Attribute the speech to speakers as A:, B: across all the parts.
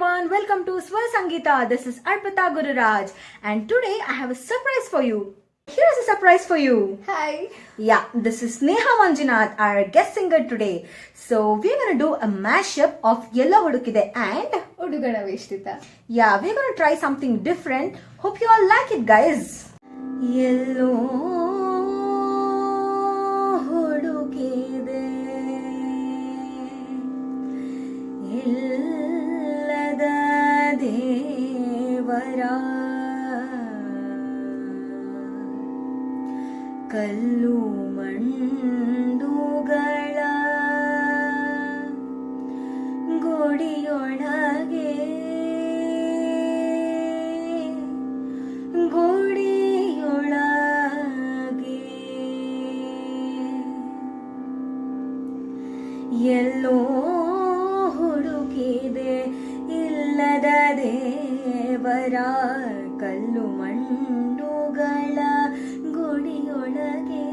A: everyone, welcome to Swar Sangeeta. This is Arpita Gururaj and today I have a surprise for you. Here's a surprise for you.
B: Hi.
A: Yeah, this is Neha Manjunath, our guest singer today. So we're gonna do a mashup of Yella Hudukide and
B: Udugana Veshtita.
A: yeah, we're gonna try something different. Hope you all like it, guys. Yello hudukide illada devara ಕಲ್ಲು ಮಂಡುಗಳ ಗೋಡಿಯೊಳಗೆ ಎಲ್ಲೋ ಹುಡುಕಿದೆ ಇಲ್ಲದ ದೇವರ ಕಲ್ಲು ಮಂಡುಗಳ ಗುಡಿಯೊಳಗೆ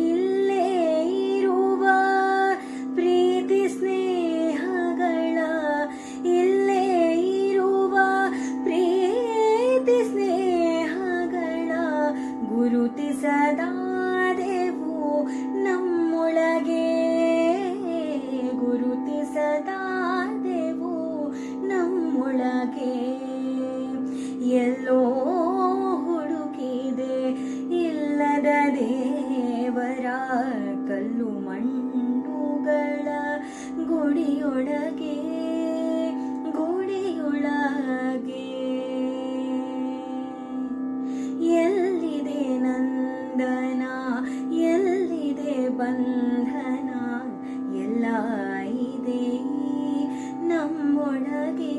A: ಇಲ್ಲೇ ಇರುವ ಪ್ರೀತಿ ಸ್ನೇಹಗಳ ಇಲ್ಲೇ ಇರುವ ಪ್ರೀತಿ ಸ್ನೇಹಗಳ ಗುರುತಿಸದಾದೆವು ನಮ್ಮೊಳಗೆ ಗುರುತಿಸದಾದೆವು ನಮ್ಮೊಳಗೆ ಎಲ್ಲೋ ಹುಡುಕಿದೆ ಇಲ್ಲದ ದೇವರ ಕಲ್ಲು ಮಂಡುಗಳ ಗುಡಿಯೊಳಗೆ ಗುಡಿಯೊಳಗೆ ಎಲ್ಲಿದೆ ನಂದನ ಎಲ್ಲಿದೆ ಬಂಧನ ಎಲ್ಲ ಇದೆ ನಮ್ಮೊಳಗೆ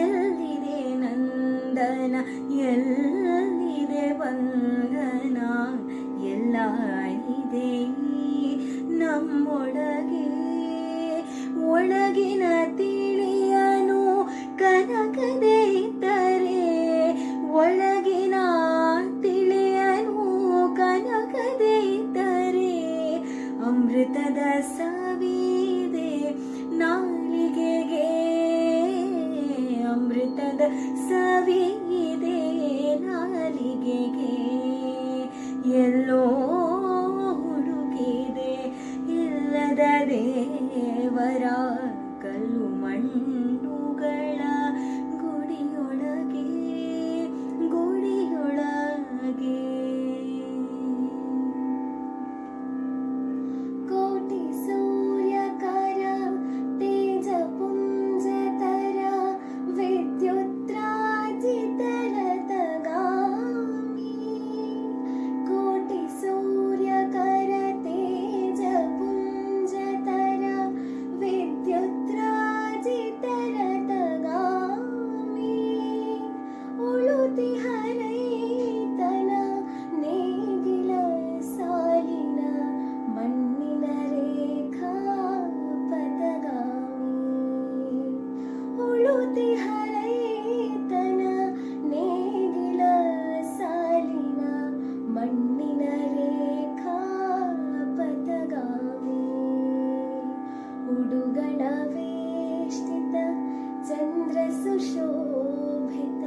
A: ಎಲ್ಲಿದೆ ನಂದನ ಎಲ್ಲಿದೆ ಬಂಧನ ಎಲ್ಲ ಇದೆ ನಮ್ಮೊಳಗೆ ಒಳಗಿನ ತಿಳಿಯನು ಕನಕದೆ ಇದ್ದರೆ ಒಳಗಿನ ತಿಳಿಯನು ಕನಕದೆ ಇದ್ದರೆ ಅಮೃತದ ಸವಿದೆ ನಾಲಿಗೆಗೆ ಅಮೃತದ ಸವಿದೆ ನಾಲಿಗೆಗೆ ಎಲ್ಲೋ ಹುಡುಕಿದೆ ಇಲ್ಲದ ದೇವರ ಕಲ್ಲು ಮಂಡುಗಳ ಗುಡಿಯೊಳಗೆ ಗುಡಿಯೊಳಗೆ ಕೋಟಿ ಸೂರ್ಯಕರ ತೇಜ ಪುಂಜತರ ವಿದ್ಯುತ್ರಾಜಿತರತಗಾಮಿ ಕೋಟಿ ಸೂರ್ಯಕರ ತೇಜ ಪುಂಜತರ ವಿದ್ಯುತ್ರಾಜಿತರತಗಾಮಿ ಉಳುತಿ ಹರೈತನ ನೇಗಿಲ ಸಾಲಿನ ಮಣ್ಣಿನ ರೇಖಾ ಪದಗಾಮಿ ಉಳುತಿ ಹರೈತನ ನೇಗಿಲ ಸಾಲಿನ ಮಣ್ಣಿನ ರೇಖಾ ಪದಗಾಮಿ ಉಡುಗಣ ವೇಷ್ಟಿತ ಚಂದ್ರ ಸುಶೋಭಿತ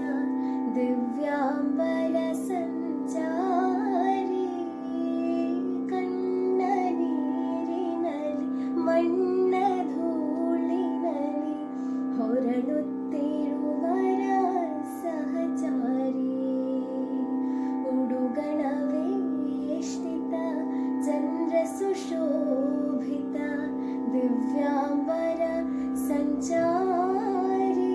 A: ದಿವ್ಯಾಂಬರ ಸಂಚಾರಿ ಕಣ್ಣ ನೀರಿನಲ್ಲಿ ಮಣ್ಣ ಧೂಳಿನಲ್ಲಿ ಹೊರಡುತ್ತಿರುವರ ಸಹಚಾರಿ ಉಡುಗಣ ವೇಷ್ಟಿತ ಚಂದ್ರ ಸುಶೋಭಿತ ದಿವ್ಯಾಂಬರ ಸಂಚಾರಿ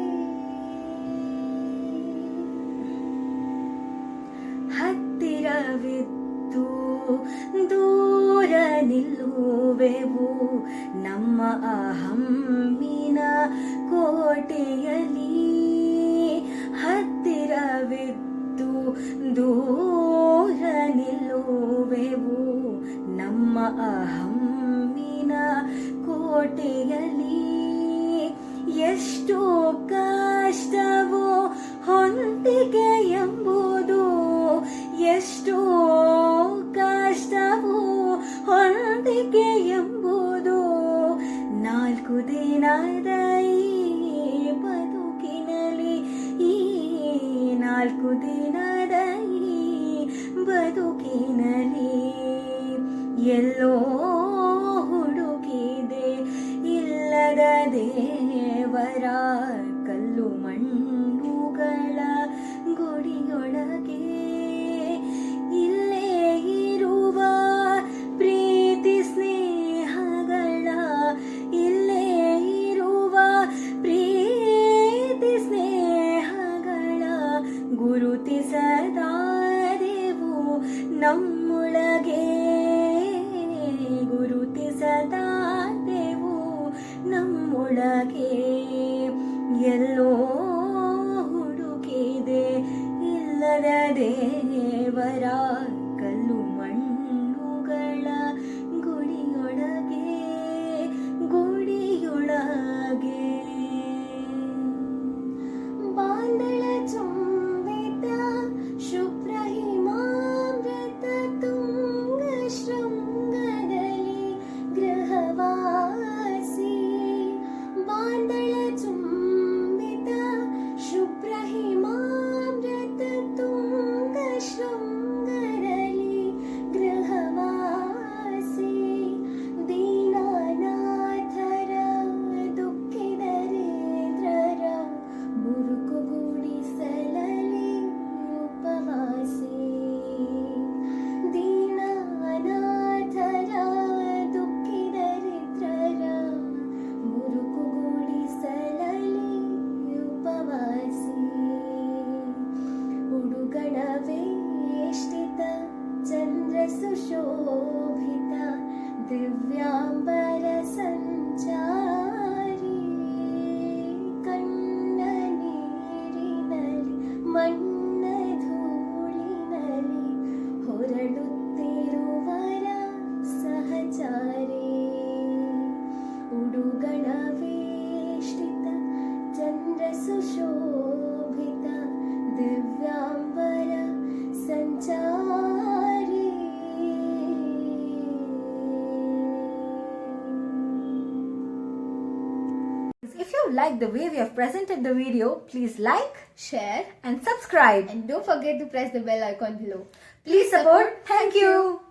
A: ಹತ್ತಿರವಿದ್ದು ದೂರ ನಿಲ್ಲುವೆವು ನಮ್ಮ ಅಹಮ್ಮಿನ ಕೋಟೆಯಲ್ಲಿ ಹತ್ತಿರವಿದ್ದು ದೂರ ನಿಲ್ಲುವೆವು ನಮ್ಮ ಅಹಮ್ಮಿನ ಕೋಟೆಯಲ್ಲಿ ಎಷ್ಟು ಕಷ್ಟವೋ ಹೊಂದಿಕೆ ಎಂಬುದು ಎಷ್ಟೋ ಕಷ್ಟವೋ ಹೊಂದಿಕೆ ಎಂಬುದು ನಾಲ್ಕು ದಿನ ಈ ಬದುಕಿನಲ್ಲಿ ಈ 4 ದಿನದ ಈ ಬದುಕಿನಲ್ಲಿ ಎಲ್ಲೋ ಹುಡುಕಿದೆ ಇಲ್ಲದ ದೇವರ ಕಲ್ಲು ಮಣ್ಣುಗಳ ಗುಡಿಯೊಳಗೆ ಇಲ್ಲೇ ಇರುವ ಪ್ರೀತಿ ಸ್ನೇಹಗಳ ಇಲ್ಲೇ ಇರುವ ಪ್ರೀತಿ ಸ್ನೇಹಗಳ ಗುರುತಿಸದಾದೆವು ನಮ್ಮೊಳಗೆ ಗುರುತಿಸದಾದೆವು ನಮ್ಮೊಳಗೆ ಎಲ್ಲೋ ಹುಡುಕಿದೆ ಇಲ್ಲದ ದೇವರ ಕಲ್ಲು ಮಣ್ಣುಗಳ ಗುಡಿಯೊಳಗೆ ಗುಡಿಯೊಳಗೆ ಬಾಂದಳ ಚುಂಬಿತ ಶುಭ್ರ ಹಿಮಾಮೃತ ತುಂಗ ಶೃಂಗದಲ್ಲಿ ಗೃಹವಾಸಿ ಬಾಂದಳ ಚುಂಬಿತ ಶುಭ್ರ ಹಿಮಾಮೃತ ತುಂಗ ಶೃಂಗದಲ್ಲಿ ಗೃಹವಾಸಿ ದೀನಾನಾಥರ ದುಃಖಿದರೇಂದ್ರರ ಮುರುಕುಗೂಡಿಸಲಲಿ ಉಪವಾಸಿ ದೀನಾನಾಥರ ದುಃಖಿದರಿದ್ರರ ಮುರುಕುಗೂಡಿಸಲಲಿ ಉಪವಾಸಿ ಉಡುಗಣ ವೇಷ್ಟಿತ ಚಂದ್ರ ಸುಶೋಭಿತ ದಿವ್ಯಾಂಬರ ಸಂಚಾರಿ ಕಣ್ಣ ನೀರಿನಲ್ಲಿ ಮಣ್ಣ ಧೂಳಿನಲ್ಲಿ ಹೊರಡುತ್ತಿರುವರ ಸಹಚಾರಿ ಉಡುಗಣ ವೇಷ್ಟಿತ ಚಂದ್ರ ಸುಶೋಭಿತ ದಿವ್ಯಾಂಬರ ಸಂಚಾರಿ If you like the way we have presented the video, please like,
B: share,
A: and subscribe.
B: and don't forget to press the bell icon below.
A: Please support. Thank you.